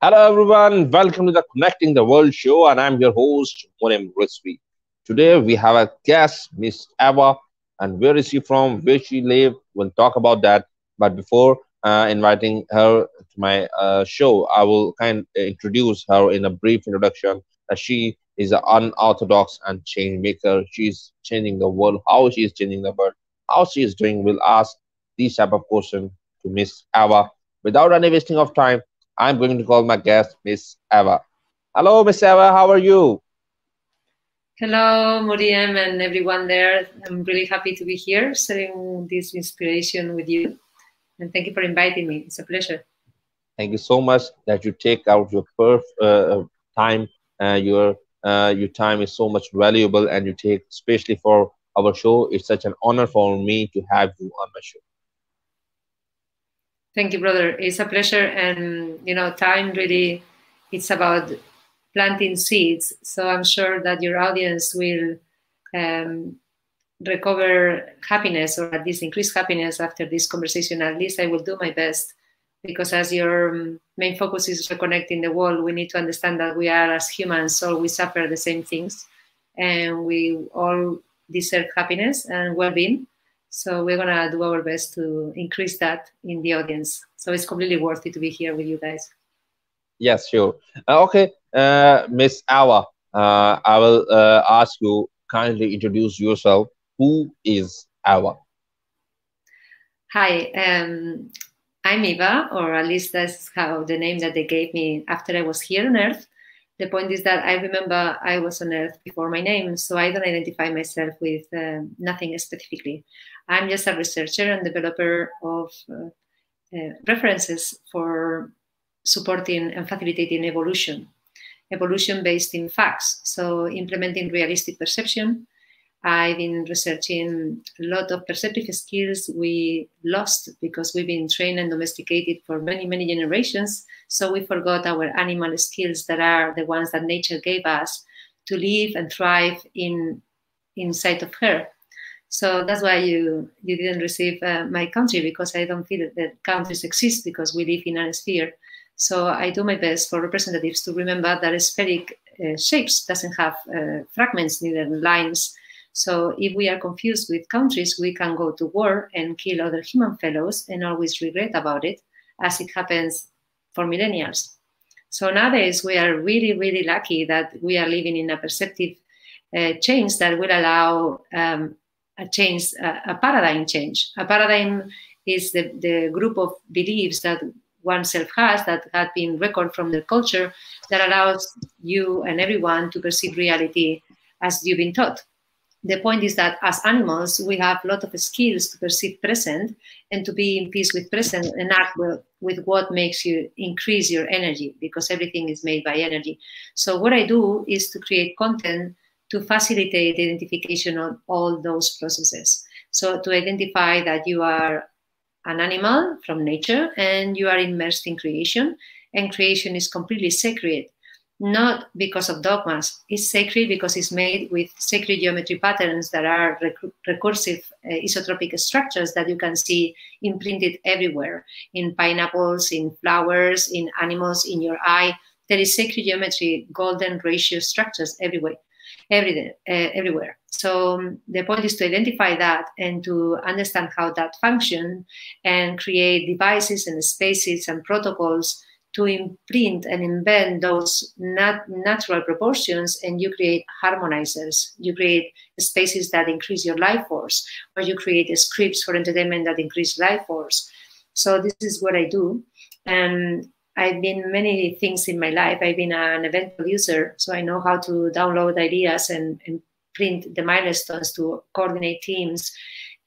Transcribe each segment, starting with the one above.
Hello, everyone. Welcome to the Connecting the World show, and I'm your host, Monem Rizvi. Today, we have a guest, Miss Ava, and where is she from, where she live. We'll talk about that. But before inviting her to my show, I will introduce her in a brief introduction. That she is an unorthodox and change maker. She's changing the world. How she is changing the world? How she is doing? We'll ask these type of questions to Miss Ava without any wasting of time. I'm going to call my guest, Miss Eva. Hello, Miss Eva. How are you? Hello, Muriam and everyone there. I'm really happy to be here sharing this inspiration with you. And thank you for inviting me. It's a pleasure. Thank you so much that you take out your time. Your time is so much valuable, and you take especially for our show. It's such an honor for me to have you on my show. Thank you, brother. It's a pleasure. And, time really, it's about planting seeds. So I'm sure that your audience will um, recover happiness or at least increase happiness after this conversation. At least I will do my best because as your main focus is reconnecting the world, we need to understand that we are as humans, so we suffer the same things and we all deserve happiness and well-being. So we're gonna do our best to increase that in the audience. So it's completely worth it to be here with you guys. Yes, sure. Okay, Miss Ava, I will ask you kindly introduce yourself. Who is Ava? Hi, I'm Eva, or at least that's how the name that they gave me after I was here on Earth. The point is that I remember I was on Earth before my name, so I don't identify myself with nothing specifically. I'm just a researcher and developer of references for supporting and facilitating evolution based in facts. So implementing realistic perception. I've been researching a lot of perceptive skills we lost because we've been trained and domesticated for many, many generations. So we forgot our animal skills that are the ones that nature gave us to live and thrive inside of her. So that's why you didn't receive my country, because I don't feel that countries exist because we live in a sphere. So I do my best for representatives to remember that spheric shapes doesn't have fragments, neither lines. So if we are confused with countries, we can go to war and kill other human fellows and always regret about it, as it happens for millennials. So nowadays, we are really, really lucky that we are living in a perceptive change that will allow a paradigm change. A paradigm is the group of beliefs that oneself has that had been recorded from their culture that allows you and everyone to perceive reality as you've been taught. The point is that as animals, we have a lot of skills to perceive present and to be in peace with present and act with what makes you increase your energy, because everything is made by energy. So what I do is to create content to facilitate the identification of all those processes. So to identify that you are an animal from nature and you are immersed in creation, and creation is completely sacred, not because of dogmas. It's sacred because it's made with sacred geometry patterns that are recursive isotropic structures that you can see imprinted everywhere, in pineapples, in flowers, in animals, in your eye. There is sacred geometry, golden ratio structures everywhere. So the point is to identify that and to understand how that functions and create devices and spaces and protocols to imprint and embed those natural proportions, and you create harmonizers. You create spaces that increase your life force, or you create scripts for entertainment that increase life force. So this is what I do. And I've been many things in my life. I've been an event producer, so I know how to download ideas and print the milestones to coordinate teams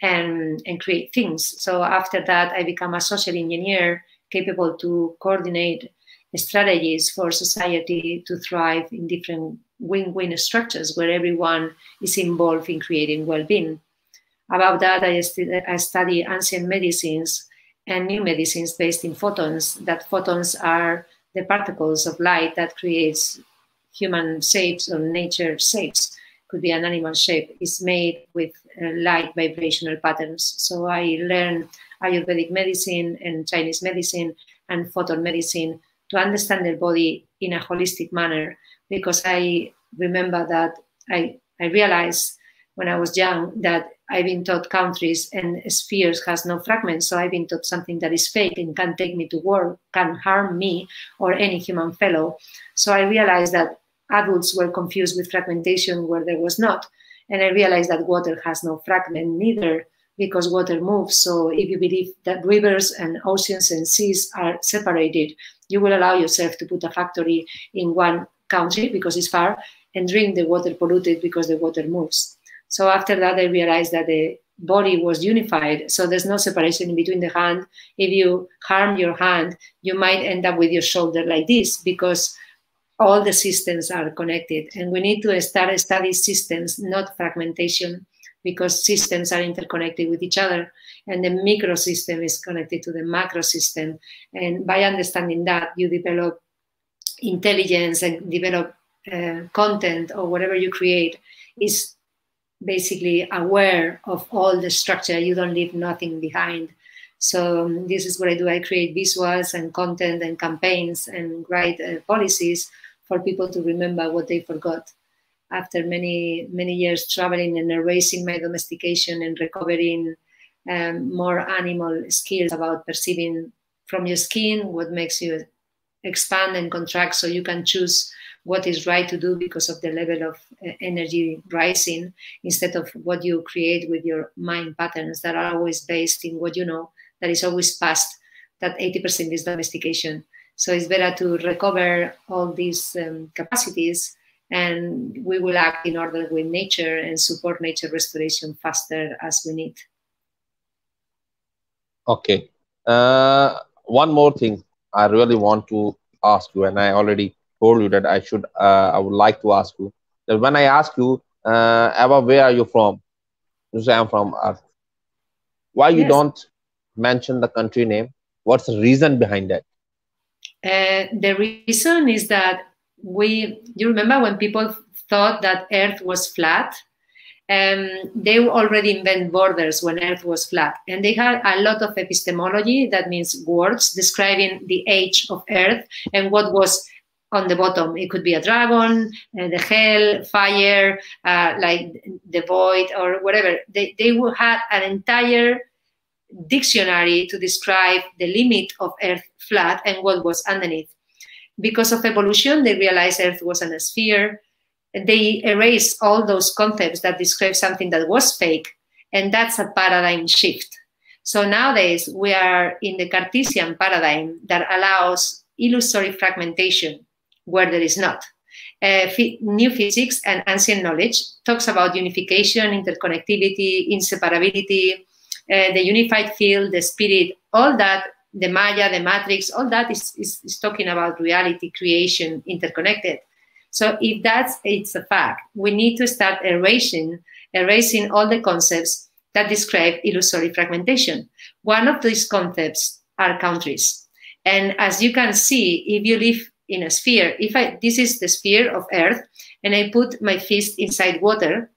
and create things. So after that, I become a social engineer capable to coordinate strategies for society to thrive in different win-win structures where everyone is involved in creating well-being. Above that, I study ancient medicines and new medicines based in photons, that photons are the particles of light that creates human shapes or nature shapes. Could be an animal shape. It's made with light vibrational patterns. So I learned Ayurvedic medicine and Chinese medicine and photon medicine to understand their body in a holistic manner, because I remember that I realized when I was young that I've been taught countries and spheres has no fragments. So I've been taught something that is fake and can take me to war, can harm me or any human fellow. So I realized that adults were confused with fragmentation where there was not. And I realized that water has no fragment neither, because water moves. So if you believe that rivers and oceans and seas are separated, you will allow yourself to put a factory in one country because it's far and drink the water polluted because the water moves. So after that, I realized that the body was unified. So there's no separation in between the hand. If you harm your hand, you might end up with your shoulder like this, because all the systems are connected. And we need to start study systems, not fragmentation, because systems are interconnected with each other. And the microsystem is connected to the macro system. And by understanding that, you develop intelligence and develop content, or whatever you create is basically aware of all the structure. You don't leave nothing behind. So this is what I do. I create visuals and content and campaigns and write policies for people to remember what they forgot. After many, many years traveling and erasing my domestication and recovering more animal skills about perceiving from your skin what makes you expand and contract, so you can choose what is right to do because of the level of energy rising, instead of what you create with your mind patterns that are always based in what you know, that is always past, that 80% is domestication. So it's better to recover all these capacities, and we will act in order with nature and support nature restoration faster as we need. Okay. One more thing I really want to ask you, and I already told you that I would like to ask you that when I ask you, Eva, where are you from? You say I'm from Earth. Why you Yes. don't mention the country name? What's the reason behind that? The reason is that you remember when people thought that Earth was flat? They already invented borders when Earth was flat. And they had a lot of epistemology, that means words describing the age of Earth and what was on the bottom. It could be a dragon, the hell, fire, like the void or whatever. They had an entire dictionary to describe the limit of Earth flat and what was underneath. Because of evolution, they realized Earth was a sphere. They erased all those concepts that describe something that was fake, and that's a paradigm shift. So nowadays, we are in the Cartesian paradigm that allows illusory fragmentation where there is not. New physics and ancient knowledge talks about unification, interconnectivity, inseparability, the unified field, the spirit, all that, the Maya, the Matrix, all that is talking about reality, creation, interconnected. So if it's a fact, we need to start erasing all the concepts that describe illusory fragmentation. One of these concepts are countries. And as you can see, if you live in a sphere, this is the sphere of Earth, and I put my fist inside water,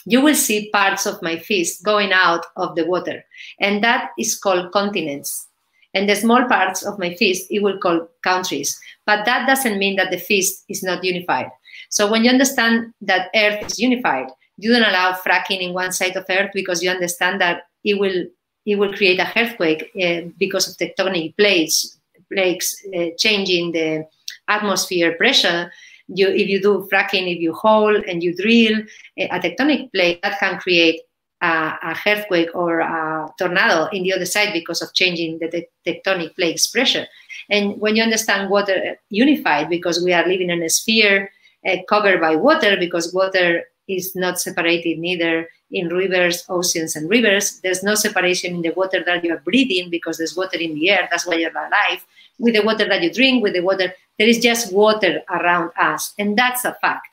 you will see parts of my fist going out of the water. And that is called continents. And the small parts of my fist, it will call countries. But that doesn't mean that the fist is not unified. So when you understand that Earth is unified, you don't allow fracking in one side of Earth, because you understand that it will create a earthquake because of tectonic plates changing the atmosphere pressure. If you do fracking, if you hole and you drill a tectonic plate, that can create a earthquake or a tornado in the other side because of changing the tectonic plates pressure. And when you understand water unified, because we are living in a sphere covered by water, because water is not separated neither in rivers, oceans, and rivers. There's no separation in the water that you are breathing, because there's water in the air. That's why you're alive. With the water that you drink, with the water, there is just water around us. And that's a fact.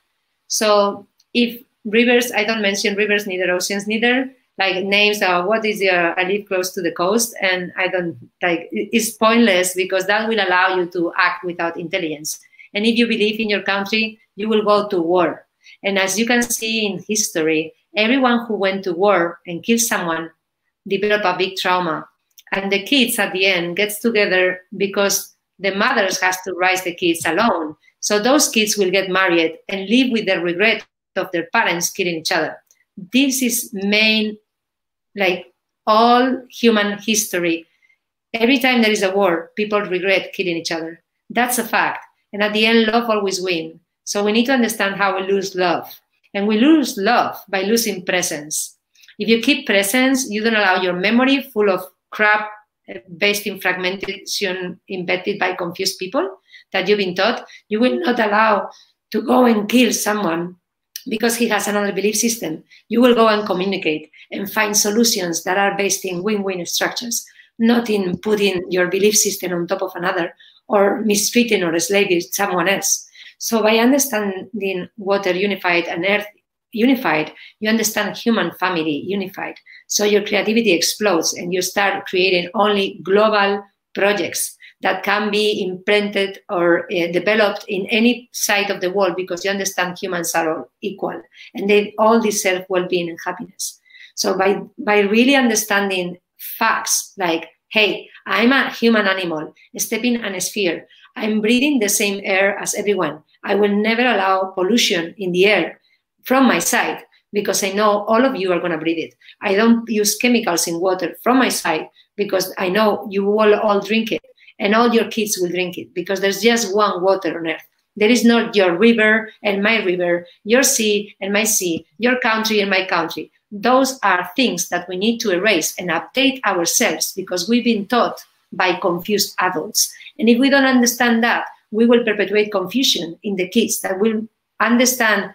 So if rivers, I don't mention rivers, neither oceans, neither like names are what is your, I live close to the coast, and I don't like, it's pointless, because that will allow you to act without intelligence. And if you believe in your country, you will go to war. And as you can see in history, everyone who went to war and killed someone developed a big trauma. And the kids at the end gets together because the mothers has to raise the kids alone. So those kids will get married and live with the regret of their parents killing each other. This is main, like all human history. Every time there is a war, people regret killing each other. That's a fact. And at the end, love always wins. So we need to understand how we lose love. And we lose love by losing presence. If you keep presence, you don't allow your memory full of crap based in fragmentation embedded by confused people that you've been taught. You will not allow to go and kill someone because he has another belief system. You will go and communicate and find solutions that are based in win-win structures, not in putting your belief system on top of another or mistreating or enslaving someone else. So by understanding water unified and earth unified, you understand human family unified. So your creativity explodes and you start creating only global projects that can be imprinted or developed in any side of the world because you understand humans are all equal and they all deserve well-being and happiness. So by really understanding facts like, hey, I'm a human animal, stepping in a sphere, I'm breathing the same air as everyone. I will never allow pollution in the air from my side because I know all of you are going to breathe it. I don't use chemicals in water from my side because I know you will all drink it and all your kids will drink it because there's just one water on earth. There is not your river and my river, your sea and my sea, your country and my country. Those are things that we need to erase and update ourselves because we've been taught by confused adults. And if we don't understand that, we will perpetuate confusion in the kids that will understand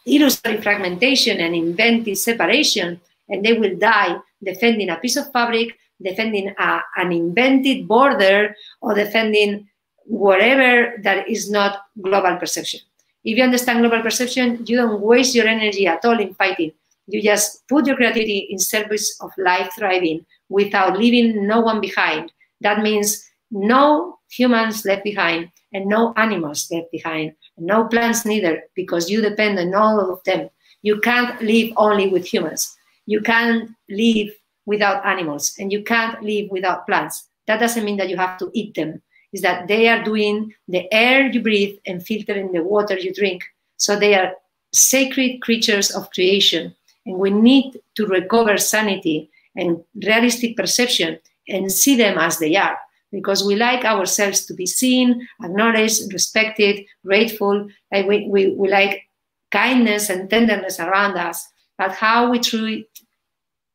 illusory fragmentation and invented separation, and they will die defending a piece of fabric, defending an invented border, or defending whatever that is not global perception. If you understand global perception, you don't waste your energy at all in fighting. You just put your creativity in service of life thriving without leaving no one behind. That means no humans left behind and no animals left behind, and no plants neither, because you depend on all of them. You can't live only with humans. You can't live without animals, and you can't live without plants. That doesn't mean that you have to eat them. It's that they are doing the air you breathe and filtering the water you drink. So they are sacred creatures of creation, and we need to recover sanity and realistic perception and see them as they are, because we like ourselves to be seen, acknowledged, respected, grateful. Like we like kindness and tenderness around us, but how we treat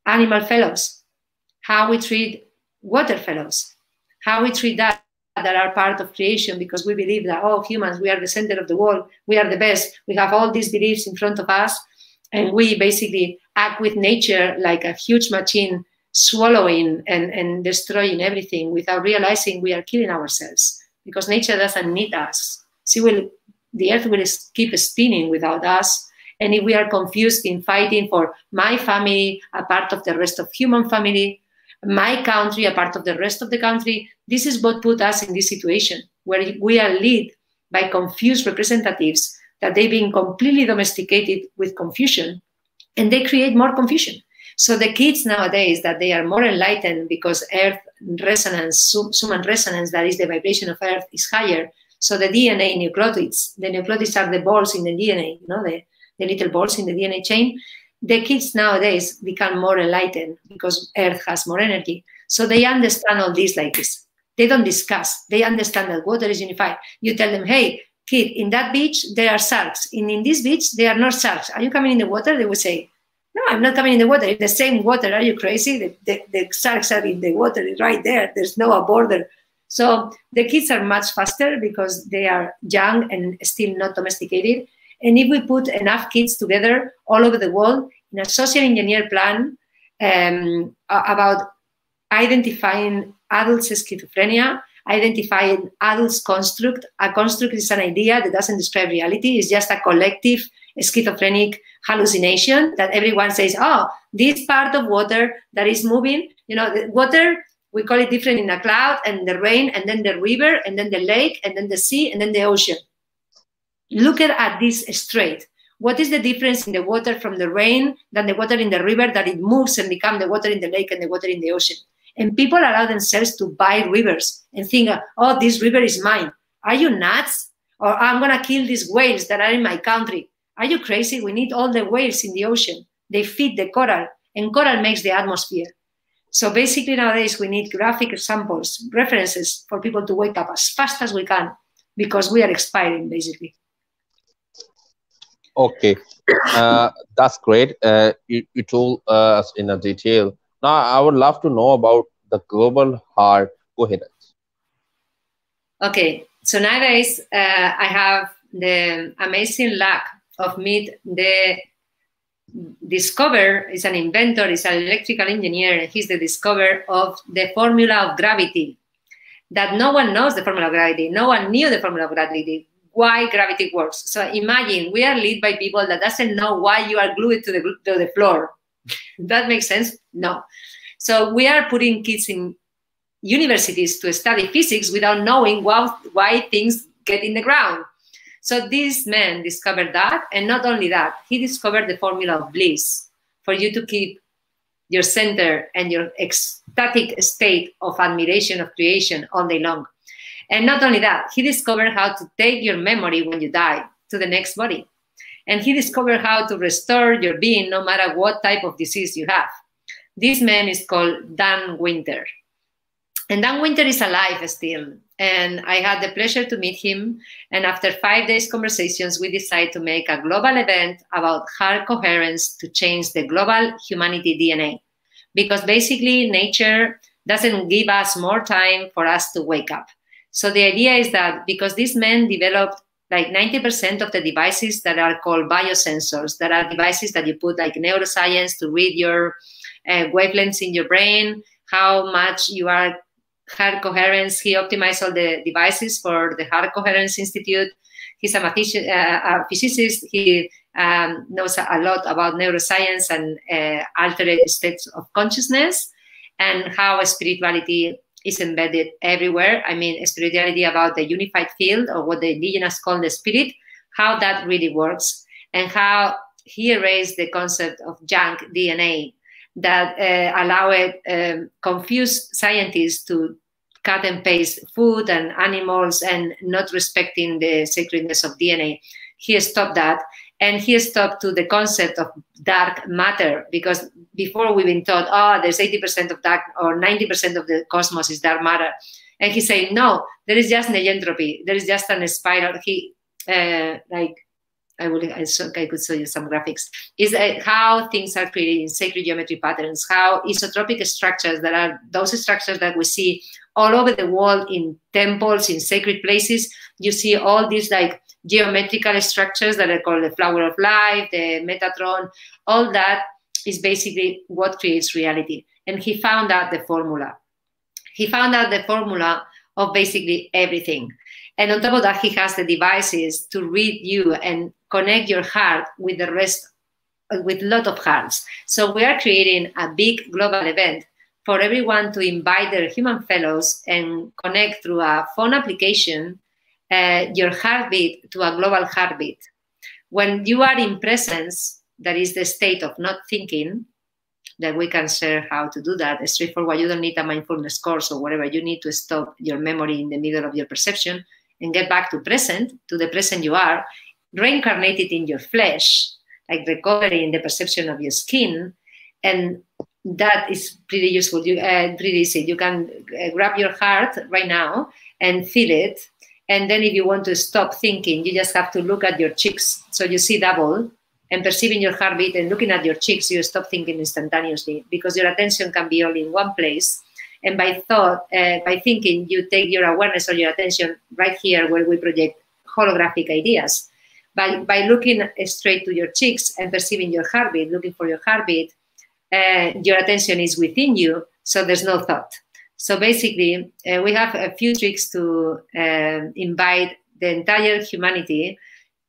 animal fellows, how we treat water fellows, how we treat that are part of creation, because we believe that, oh, humans, we are the center of the world, we are the best, we have all these beliefs in front of us, and we basically act with nature like a huge machine, swallowing and destroying everything without realizing we are killing ourselves, because nature doesn't need us. The earth will keep spinning without us. And if we are confused in fighting for my family, a part of the rest of human family, my country, a part of the rest of the country, this is what put us in this situation where we are led by confused representatives that they've been completely domesticated with confusion, and they create more confusion. So the kids nowadays, that they are more enlightened because earth resonance, Schumann resonance, that is the vibration of earth, is higher. So the DNA nucleotides, the nucleotides are the balls in the DNA, you know, the little balls in the DNA chain. The kids nowadays become more enlightened because earth has more energy. So they understand all this like this. They don't discuss. They understand that water is unified. You tell them, hey, kid, in that beach, there are sharks. In this beach, there are not sharks. Are you coming in the water? They will say, no, I'm not coming in the water. It's the same water. Are you crazy? The sharks are in the water. It's right there. There's no border. So the kids are much faster because they are young and still not domesticated. And if we put enough kids together all over the world in a social engineer plan about identifying adults' schizophrenia, identifying adults' construct. A construct is an idea that doesn't describe reality. It's just a collective schizophrenic hallucination that everyone says, oh, this part of water that is moving, you know, the water, we call it different in a cloud, and the rain, and then the river, and then the lake, and then the sea, and then the ocean. Look at this straight. What is the difference in the water from the rain than the water in the river, that it moves and becomes the water in the lake and the water in the ocean? And people allow themselves to buy rivers and think, oh, this river is mine. Are you nuts? Or I'm going to kill these whales that are in my country. Are you crazy? We need all the whales in the ocean. They feed the coral, and coral makes the atmosphere. So basically nowadays we need graphic examples, references for people to wake up as fast as we can, because we are expiring basically. Okay, that's great. You told us in a detail. Now, I would love to know about the global heart coherence. Okay, so nowadays I have the amazing luck of meet the discover, is an inventor, is an electrical engineer, and he's the discoverer of the formula of gravity. That no one knows the formula of gravity. No one knew the formula of gravity, why gravity works. So imagine we are led by people that doesn't know why you are glued to the floor. That makes sense? No. So we are putting kids in universities to study physics without knowing why things get in the ground. So this man discovered that, and not only that, he discovered the formula of bliss for you to keep your center and your ecstatic state of admiration of creation all day long. And not only that, he discovered how to take your memory when you die to the next body. And he discovered how to restore your being no matter what type of disease you have. This man is called Dan Winter. And Dan Winter is alive still. And I had the pleasure to meet him. And after 5 days conversations, we decided to make a global event about heart coherence to change the global humanity DNA. Because basically nature doesn't give us more time for us to wake up. So the idea is that because this man developed like 90% of the devices that are called biosensors, that are devices that you put like neuroscience to read your wavelengths in your brain, how much you are heart coherence. He optimized all the devices for the Heart Coherence Institute. He's a physicist. He knows a lot about neuroscience and altered states of consciousness, and how spirituality is embedded everywhere. I mean, spirituality about the unified field, or what the indigenous call the spirit, how that really works, and how he erased the concept of junk DNA that allowed confused scientists to cut and paste food and animals and not respecting the sacredness of DNA. He stopped that, and he stopped to the concept of dark matter, because before we've been taught, oh, there's 80% of dark, or 90% of the cosmos is dark matter. And he said, no, there is just negentropy. There is just a spiral. He, I could show you some graphics, is how things are created in sacred geometry patterns, how isotropic structures, that are those structures that we see all over the world in temples, in sacred places. You see all these like geometrical structures that are called the flower of life, the Metatron. All that is basically what creates reality. And he found out the formula. He found out the formula of basically everything. And on top of that, he has the devices to read you and connect your heart with the rest, with a lot of hearts. So we are creating a big global event for everyone to invite their human fellows and connect through a phone application your heartbeat to a global heartbeat. When you are in presence, that is the state of not thinking, that we can share how to do that. It's straightforward. You don't need a mindfulness course or whatever. You need to stop your memory in the middle of your perception and get back to the present you are, reincarnated in your flesh, like recovering the perception of your skin. And that is pretty useful, pretty easy. You can grab your heart right now and feel it. And then if you want to stop thinking, you just have to look at your cheeks. So you see double, and perceiving your heartbeat and looking at your cheeks, you stop thinking instantaneously, because your attention can be only in one place. And by thought, by thinking, you take your awareness or your attention right here where we project holographic ideas. By looking straight to your cheeks and perceiving your heartbeat, looking for your heartbeat, your attention is within you, so there's no thought. So basically, we have a few tricks to invite the entire humanity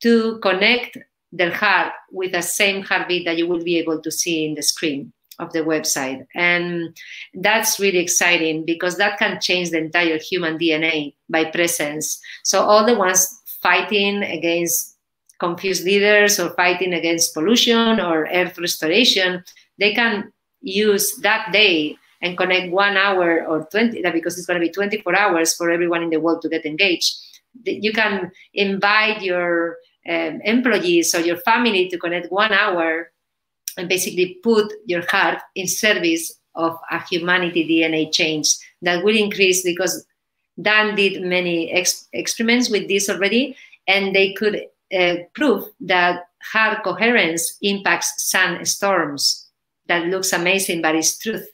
to connect their heart with the same heartbeat that you will be able to see in the screen of the website. And that's really exciting, because that can change the entire human DNA by presence. So all the ones fighting against confused leaders or fighting against pollution or earth restoration, they can use that day and connect 1 hour or 20, because it's going to be 24 hours for everyone in the world to get engaged. You can invite your employees or your family to connect 1 hour and basically put your heart in service of a humanity DNA change that will increase, because Dan did many experiments with this already, and they could prove that heart coherence impacts sun storms. That looks amazing, but it's truth.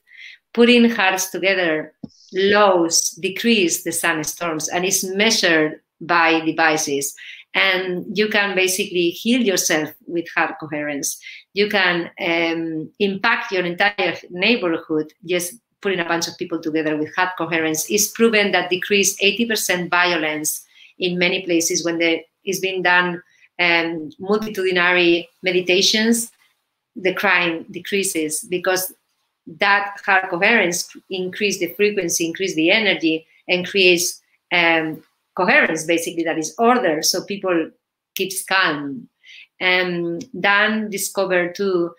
Putting hearts together lowers, decrease the sun storms, and is measured by devices. And you can basically heal yourself with heart coherence. You can impact your entire neighborhood just putting a bunch of people together with heart coherence. Is proven that decrease 80% violence in many places when it's been done multitudinary meditations. The crime decreases because that heart coherence increase the frequency, increase the energy, and creates coherence, basically, that is order, so people keeps calm. And Dan discovered too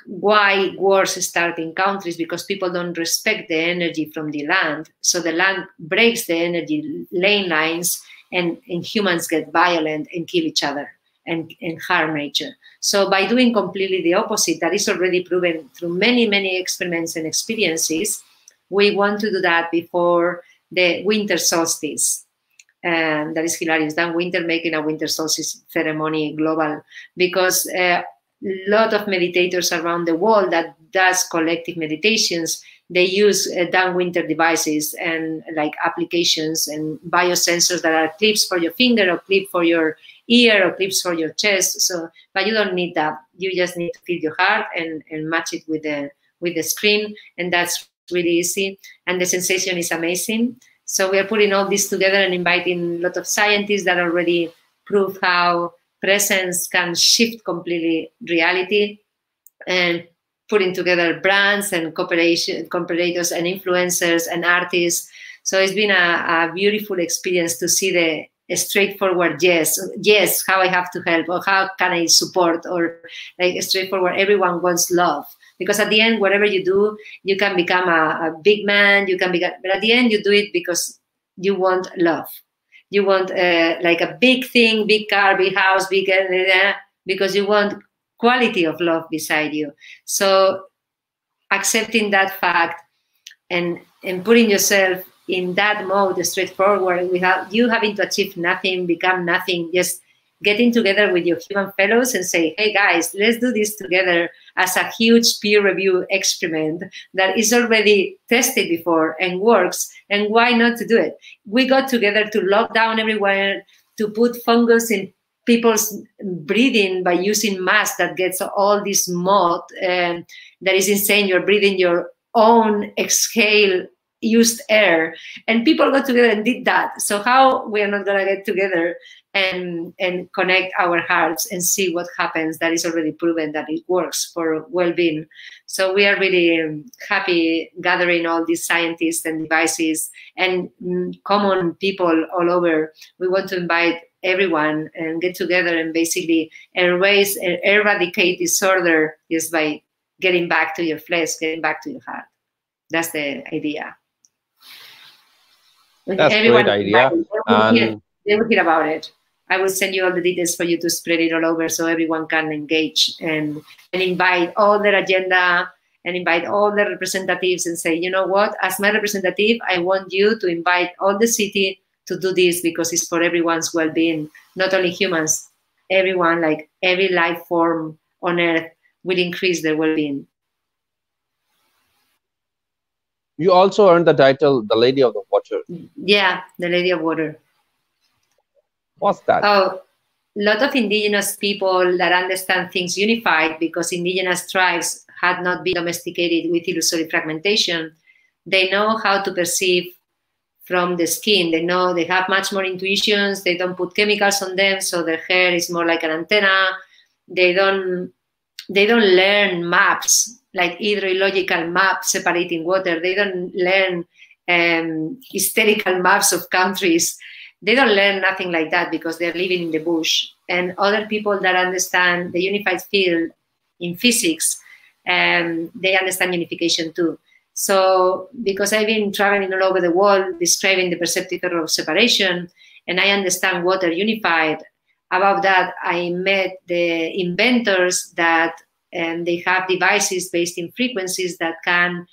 why wars start in countries, because people don't respect the energy from the land. So the land breaks the energy lane lines, and humans get violent and kill each other and harm nature. So by doing completely the opposite, that is already proven through many, many experiments and experiences, we want to do that before the winter solstice. And that is hilarious. Dan Winter making a winter solstice ceremony global, because a lot of meditators around the world that does collective meditations, they use Dan Winter devices and like applications and biosensors that are clips for your finger or clip for your ear or clips for your chest. So, but you don't need that. You just need to feel your heart and match it with the screen, and that's really easy. And the sensation is amazing. So we are putting all this together and inviting a lot of scientists that already prove how presence can shift completely reality, and putting together brands and cooperators and influencers and artists. So it's been a beautiful experience to see the straightforward yes, how I have to help, or how can I support, or like straightforward, everyone wants love. Because at the end, whatever you do, you can become a big man, you can become, but at the end you do it because you want love. You want like a big thing, big car, big house, big, because you want quality of love beside you. So accepting that fact and putting yourself in that mode, straightforward, without you having to achieve nothing, become nothing, just getting together with your human fellows and say, hey guys, let's do this together as a huge peer review experiment that is already tested before and works, and why not to do it? We got together to lock down everywhere, to put fungus in people's breathing by using masks that gets all this mold, that is insane. You're breathing your own exhale used air, and people got together and did that. So how we are not gonna get together and connect our hearts and see what happens? That is already proven that it works for well-being. So we are really happy gathering all these scientists and devices and common people all over. We want to invite everyone and get together and basically eradicate disorder just by getting back to your flesh, getting back to your heart. That's the idea. That's a great idea. They will hear about it. I will send you all the details for you to spread it all over so everyone can engage and invite all their agenda and invite all the representatives and say, you know what, as my representative, I want you to invite all the city to do this because it's for everyone's well-being, not only humans, everyone, like every life form on earth will increase their well-being. You also earned the title, the Lady of the Water. Yeah, the Lady of Water. What's that? Oh, a lot of indigenous people that understand things unified, because indigenous tribes had not been domesticated with illusory fragmentation. They know how to perceive from the skin. They know they have much more intuitions. They don't put chemicals on them, so their hair is more like an antenna. They don't learn maps, like hydrological maps separating water. They don't learn hysterical maps of countries. They don't learn nothing like that because they're living in the bush. And other people that understand the unified field in physics, they understand unification too. So because I've been traveling all over the world describing the perceptive error of separation, and I understand water unified, above that, I met the inventors that they have devices based in frequencies that can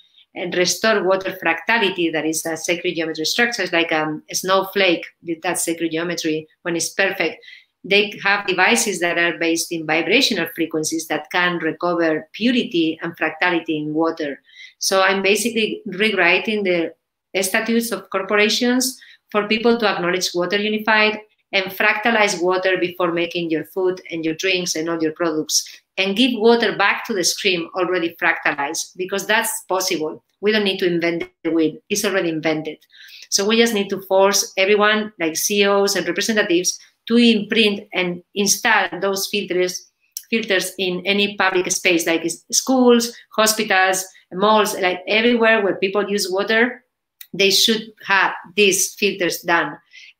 restore water fractality, that is a sacred geometry structure, like a snowflake, that sacred geometry, when it's perfect. They have devices that are based in vibrational frequencies that can recover purity and fractality in water. So I'm basically rewriting the statutes of corporations for people to acknowledge water unified and fractalize water before making your food and your drinks and all your products, and give water back to the stream already fractalized, because that's possible. We don't need to invent the wheel. It's already invented. So we just need to force everyone, like CEOs and representatives, to imprint and install those filters in any public space, like schools, hospitals, malls, like everywhere where people use water, they should have these filters done.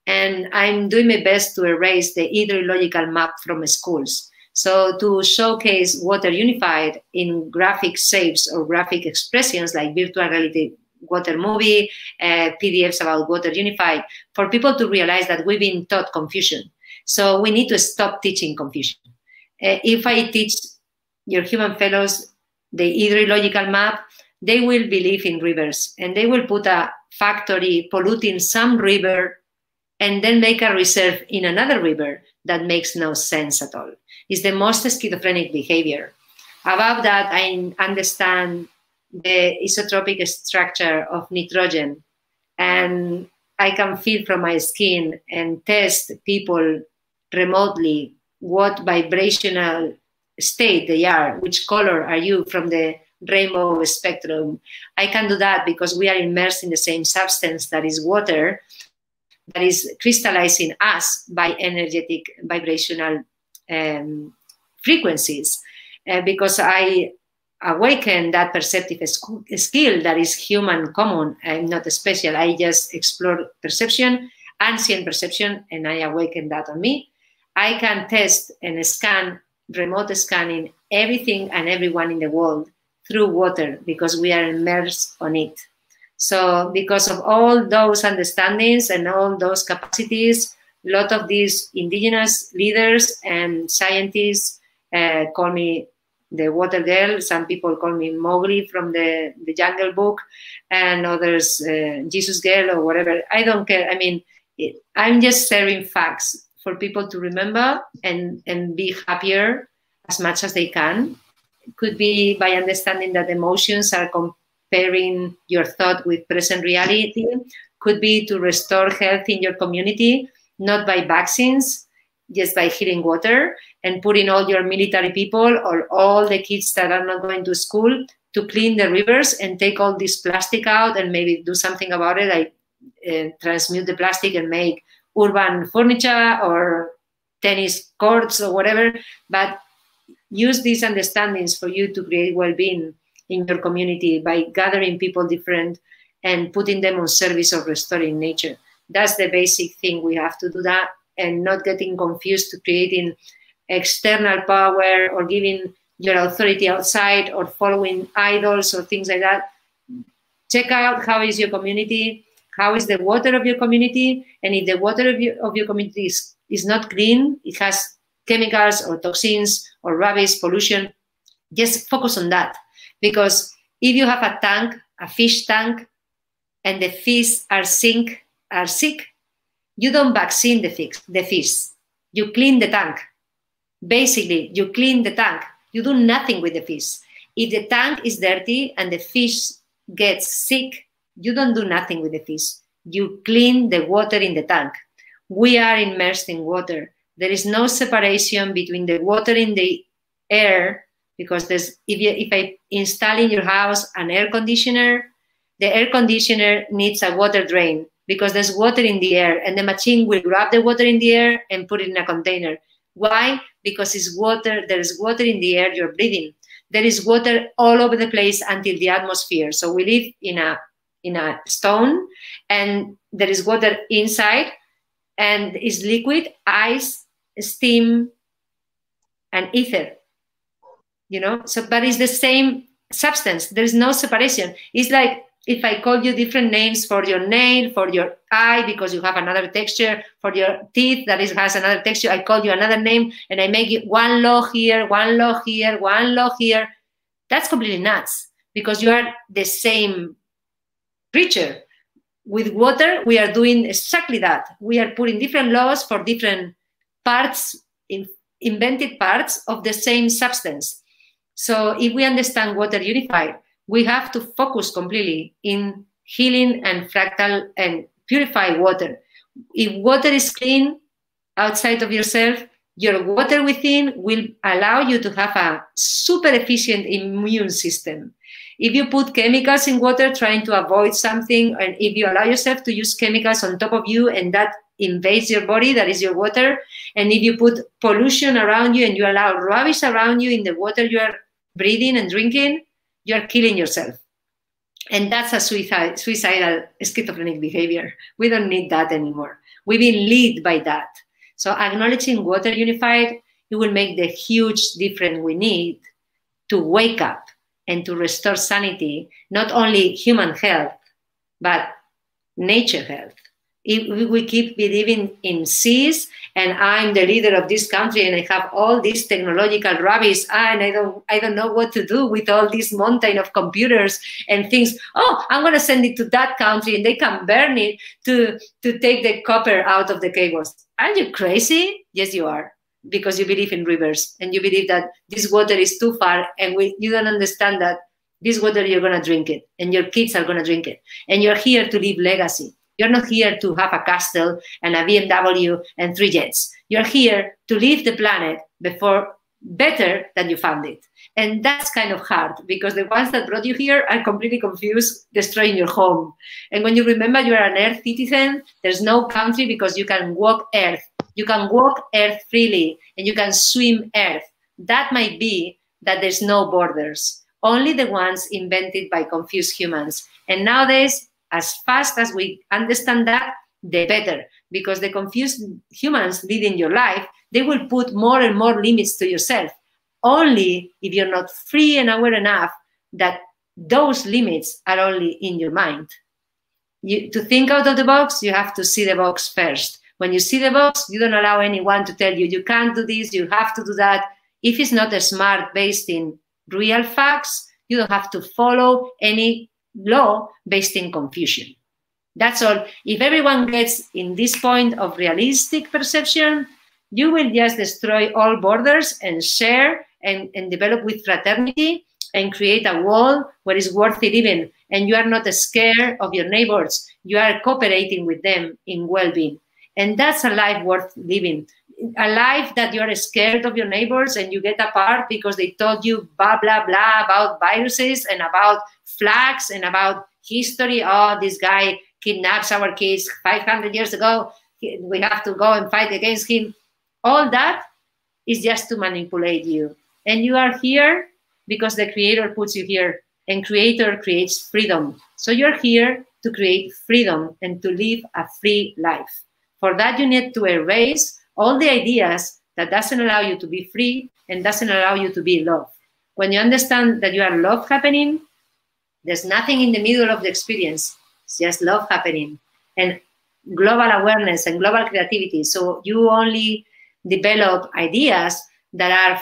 And I'm doing my best to erase the hydrological map from schools. So to showcase water unified in graphic shapes or graphic expressions like virtual reality water movie, PDFs about water unified, for people to realize that we've been taught confusion. So we need to stop teaching confusion. If I teach your human fellows the hydrological map, they will believe in rivers, and they will put a factory polluting some river and then make a reserve in another river that makes no sense at all. It's the most schizophrenic behavior. Above that, I understand the isotropic structure of nitrogen, and I can feel from my skin and test people remotely what vibrational state they are, which color are you from the rainbow spectrum. I can do that because we are immersed in the same substance that is water, that is crystallizing us by energetic vibrational frequencies. Because I awaken that perceptive skill that is human common. I'm not special. I just explore perception, ancient perception, and I awaken that on me. I can test and scan, remote scanning everything and everyone in the world through water because we are immersed on it. So because of all those understandings and all those capacities, a lot of these indigenous leaders and scientists call me the water girl. Some people call me Mowgli from the Jungle Book, and others Jesus girl or whatever. I don't care. I mean, I'm just sharing facts for people to remember and be happier as much as they can. It could be by understanding that emotions are comparing your thought with present reality. Could be to restore health in your community, not by vaccines, just by healing water, and putting all your military people or all the kids that are not going to school to clean the rivers and take all this plastic out and maybe do something about it, like transmute the plastic and make urban furniture or tennis courts or whatever. But use these understandings for you to create well-being in your community by gathering people different and putting them on service of restoring nature. That's the basic thing. We have to do that, and not getting confused to creating external power or giving your authority outside or following idols or things like that. Check out how is your community, how is the water of your community, and if the water of your community is not clean, it has chemicals or toxins or rubbish, pollution, just focus on that. Because if you have a tank, a fish tank, and the fish are sick, you don't vaccine the fish. You clean the tank. Basically, you clean the tank. You do nothing with the fish. If the tank is dirty and the fish gets sick, you don't do nothing with the fish. You clean the water in the tank. We are immersed in water. There is no separation between the water in the air, because if I install in your house an air conditioner, the air conditioner needs a water drain because there's water in the air, and the machine will grab the water in the air and put it in a container. Why? Because it's water. There is water in the air you're breathing. There is water all over the place until the atmosphere. So we live in a stone, and there is water inside, and it's liquid, ice, steam, and ether. You know, so but it's the same substance. There is no separation. It's like if I call you different names for your nail, for your eye, because you have another texture, for your teeth that has another texture, I call you another name and I make it one law here, one law here, one law here. That's completely nuts because you are the same creature. With water, we are doing exactly that. We are putting different laws for different parts, invented parts of the same substance. So if we understand water unified, we have to focus completely in healing and fractal and purify water. If water is clean outside of yourself, your water within will allow you to have a super efficient immune system. If you put chemicals in water trying to avoid something, and if you allow yourself to use chemicals on top of you and that invades your body, that is your water, and if you put pollution around you and you allow rubbish around you in the water you are breathing and drinking, you are killing yourself. And that's a suicidal schizophrenic behavior. We don't need that anymore. We've been led by that. So acknowledging water unified, it will make the huge difference we need to wake up and to restore sanity, not only human health, but nature health. If we keep believing in seas and I'm the leader of this country and I have all this technological rubbish and I don't know what to do with all this mountain of computers and things. Oh, I'm going to send it to that country and they can burn it to take the copper out of the cables. Are you crazy? Yes, you are, because you believe in rivers and you believe that this water is too far and you don't understand that this water you're going to drink it and your kids are going to drink it and you're here to leave legacy. You're not here to have a castle and a BMW and 3 jets. You're here to leave the planet better than you found it. And that's kind of hard because the ones that brought you here are completely confused, destroying your home. And when you remember you're an Earth citizen, there's no country because you can walk Earth. You can walk Earth freely and you can swim Earth. That might be that there's no borders, only the ones invented by confused humans. And nowadays, as fast as we understand that, the better, because the confused humans leading your life, they will put more and more limits to yourself, only if you're not free and aware enough that those limits are only in your mind. To think out of the box, you have to see the box first. When you see the box, you don't allow anyone to tell you, you can't do this, you have to do that. If it's not a smart based in real facts, you don't have to follow any law based in confusion. That's all. If everyone gets in this point of realistic perception, you will just destroy all borders and share and develop with fraternity and create a world where it's worthy living. And you are not scared of your neighbors. You are cooperating with them in well-being. And that's a life worth living. A life that you're scared of your neighbors and you get apart because they told you blah, blah, blah about viruses and about flags and about history. Oh, this guy kidnaps our kids 500 years ago. We have to go and fight against him. All that is just to manipulate you. And you are here because the Creator puts you here, and Creator creates freedom. So you're here to create freedom and to live a free life. For that, you need to erase all the ideas that doesn't allow you to be free and doesn't allow you to be love. When you understand that you are love happening, there's nothing in the middle of the experience. It's just love happening and global awareness and global creativity. So you only develop ideas that are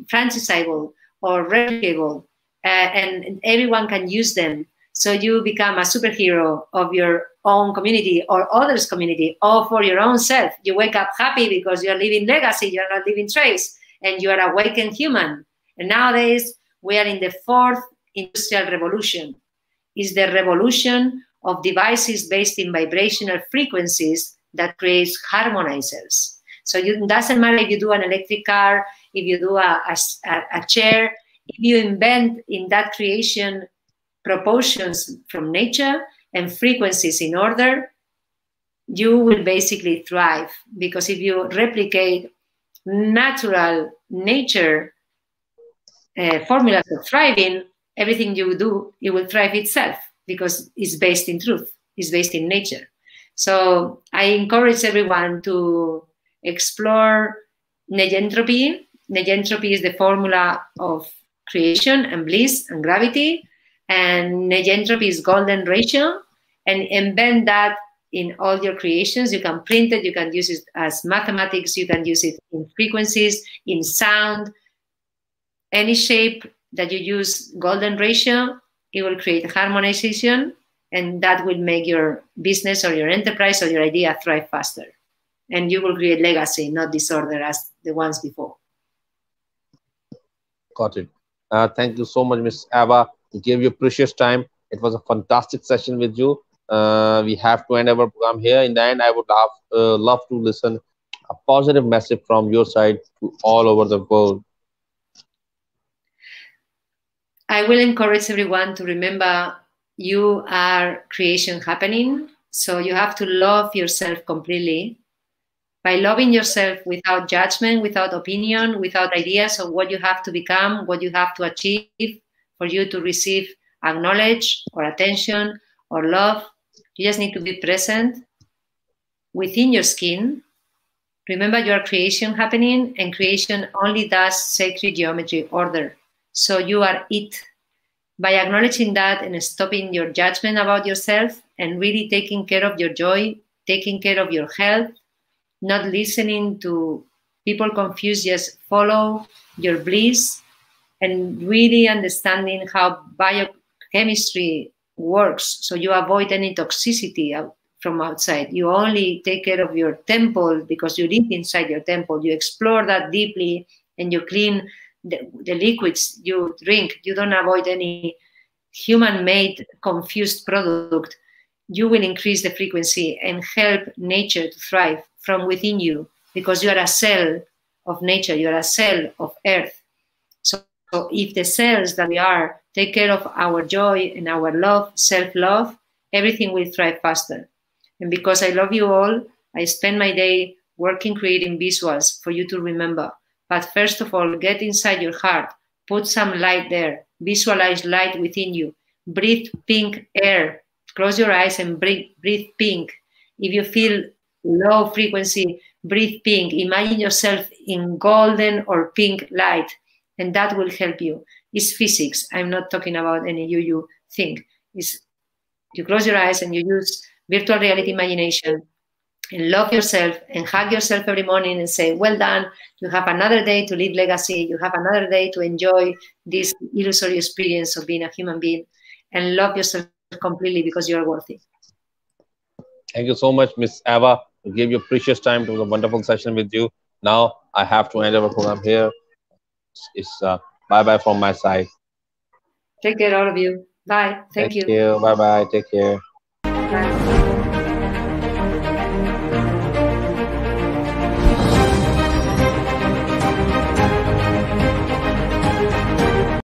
franchisable or replicable, and everyone can use them. So you become a superhero of your own community or others' community, or for your own self. You wake up happy because you're living legacy, you're not living trace, and you are awakened human. And nowadays, we are in the 4th industrial revolution. It's the revolution of devices based in vibrational frequencies that creates harmonizers. So it doesn't matter if you do an electric car, if you do a chair, if you invent in that creation proportions from nature and frequencies in order, you will basically thrive. Because if you replicate natural nature formulas of thriving, everything you do, it will thrive itself because it's based in truth, it's based in nature. So I encourage everyone to explore negentropy. Negentropy is the formula of creation and bliss and gravity, and negentropy is golden ratio, and embed that in all your creations. You can print it, you can use it as mathematics, you can use it in frequencies, in sound, any shape that you use golden ratio, it will create harmonization, and that will make your business or your enterprise or your idea thrive faster. And you will create legacy, not disorder as the ones before. Got it. Thank you so much, Miss Ava. You gave your precious time. It was a fantastic session with you. We have to end our program here. In the end, I would love to listen a positive message from your side to all over the world. I will encourage everyone to remember you are creation happening. So you have to love yourself completely. By loving yourself without judgment, without opinion, without ideas of what you have to become, what you have to achieve for you to receive acknowledge or attention or love, you just need to be present within your skin. Remember, you are creation happening, and creation only does sacred geometry order. So you are it. By acknowledging that and stopping your judgment about yourself and really taking care of your joy, taking care of your health, not listening to people confused, just follow your bliss and really understanding how biochemistry works. So you avoid any toxicity from outside. You only take care of your temple because you live inside your temple. You explore that deeply and you clean the liquids you drink. You don't avoid any human-made confused product. You will increase the frequency and help nature to thrive from within you, because you are a cell of nature, you are a cell of earth. So if the cells that we are take care of our joy and our love, self-love, everything will thrive faster. And because I love you all, I spend my day working, creating visuals for you to remember. But first of all, get inside your heart, put some light there, visualize light within you, breathe pink air, close your eyes and breathe pink. If you feel low frequency, breathe pink. Imagine yourself in golden or pink light, and that will help you. It's physics. I'm not talking about any you thing. It's, you close your eyes and you use virtual reality imagination and love yourself and hug yourself every morning and say, well done. You have another day to leave legacy. You have another day to enjoy this illusory experience of being a human being, and love yourself completely because you are worthy. Thank you so much, Miss Ava. You gave your precious time to the wonderful session with you. Now I have to end our program here. It's bye-bye from my side. Take care, all of you. Bye. Thank you. Bye-bye. Take care. Bye.